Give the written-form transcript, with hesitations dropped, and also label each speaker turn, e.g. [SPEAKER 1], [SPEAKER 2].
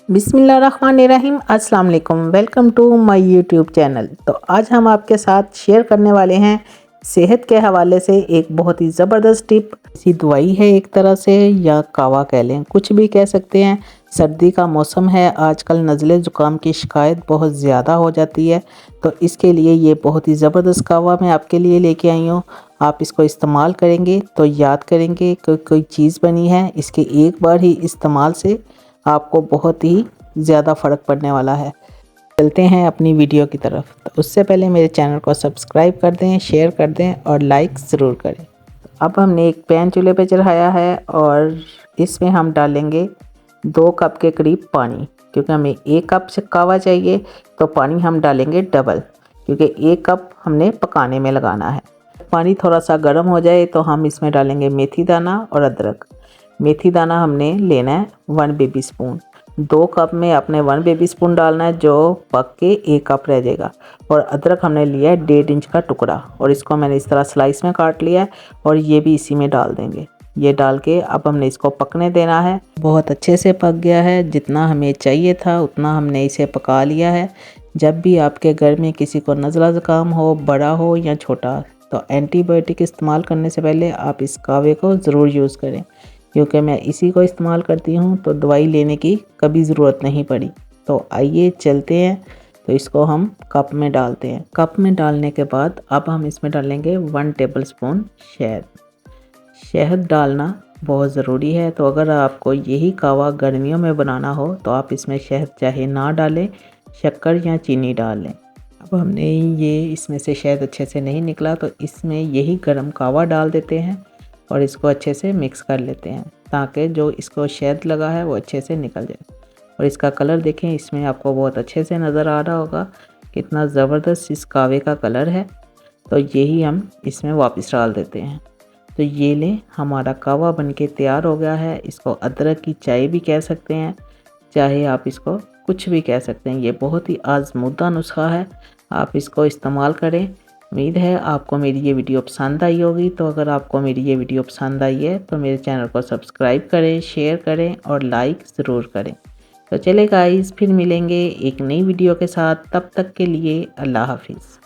[SPEAKER 1] बिस्मिल्लाहिर्रहमानिर्रहीम। अस्सलाम वालेकुम। Welcome to my YouTube channel. तो आज हम आपके साथ शेयर करने वाले हैं सेहत के हवाले से एक बहुत ही ज़बरदस्त टिप। इसी दवाई है एक तरह से, या कावा कह लें, कुछ भी कह सकते हैं। सर्दी का मौसम है, आजकल नज़ले ज़ुकाम की शिकायत बहुत ज़्यादा हो जाती है, तो इसके लिए ये बहुत ही ज़बरदस्त कावा मैं आपके लिए लेके आई हूँ। आप इसको इस्तेमाल करेंगे तो याद करेंगे कि कोई चीज़ बनी है। इसके एक बार ही इस्तेमाल से आपको बहुत ही ज़्यादा फ़र्क पड़ने वाला है। चलते हैं अपनी वीडियो की तरफ। तो उससे पहले मेरे चैनल को सब्सक्राइब कर दें, शेयर कर दें और लाइक ज़रूर करें। अब हमने एक पैन चूल्हे पे चढ़ाया है और इसमें हम डालेंगे 2 कप के करीब पानी। क्योंकि हमें 1 कप से कावा चाहिए तो पानी हम डालेंगे डबल, क्योंकि 1 कप हमने पकाने में लगाना है। पानी थोड़ा सा गर्म हो जाए तो हम इसमें डालेंगे मेथी दाना और अदरक। मेथी दाना हमने लेना है 1 बेबी स्पून। 2 कप में आपने 1 बेबी स्पून डालना है, जो पक के 1 कप रह जाएगा। और अदरक हमने लिया है 1.5 इंच का टुकड़ा, और इसको मैंने इस तरह स्लाइस में काट लिया है और ये भी इसी में डाल देंगे। ये डाल के अब हमने इसको पकने देना है। बहुत अच्छे से पक गया है, जितना हमें चाहिए था उतना हमने इसे पका लिया है। जब भी आपके घर में किसी को नज़ला ज़ुकाम हो, बड़ा हो या छोटा, तो एंटीबायोटिक इस्तेमाल करने से पहले आप इस कावे को ज़रूर यूज़ करें। क्योंकि मैं इसी को इस्तेमाल करती हूँ, तो दवाई लेने की कभी ज़रूरत नहीं पड़ी। तो आइए चलते हैं। तो इसको हम कप में डालते हैं। कप में डालने के बाद अब हम इसमें डालेंगे 1 टेबल स्पून शहद। शहद डालना बहुत ज़रूरी है। तो अगर आपको यही कावा गर्मियों में बनाना हो तो आप इसमें शहद चाहे ना डालें, शक्कर या चीनी डाल लें। अब हमने ये इसमें से शहद अच्छे से नहीं निकला, तो इसमें यही गर्म कावा डाल देते हैं और इसको अच्छे से मिक्स कर लेते हैं, ताकि जो इसको शहद लगा है वो अच्छे से निकल जाए। और इसका कलर देखें, इसमें आपको बहुत अच्छे से नज़र आ रहा होगा कितना ज़बरदस्त इस कावे का कलर है। तो यही हम इसमें वापस डाल देते हैं। तो ये लें, हमारा कावा बनके तैयार हो गया है। इसको अदरक की चाय भी कह सकते हैं, चाहे आप इसको कुछ भी कह सकते हैं। ये बहुत ही आज़मूदा नुस्खा है, आप इसको इस्तेमाल करें। उम्मीद है आपको मेरी ये वीडियो पसंद आई होगी। तो अगर आपको मेरी ये वीडियो पसंद आई है तो मेरे चैनल को सब्सक्राइब करें, शेयर करें और लाइक ज़रूर करें। तो चले गाइस, फिर मिलेंगे एक नई वीडियो के साथ। तब तक के लिए अल्लाह हाफिज़।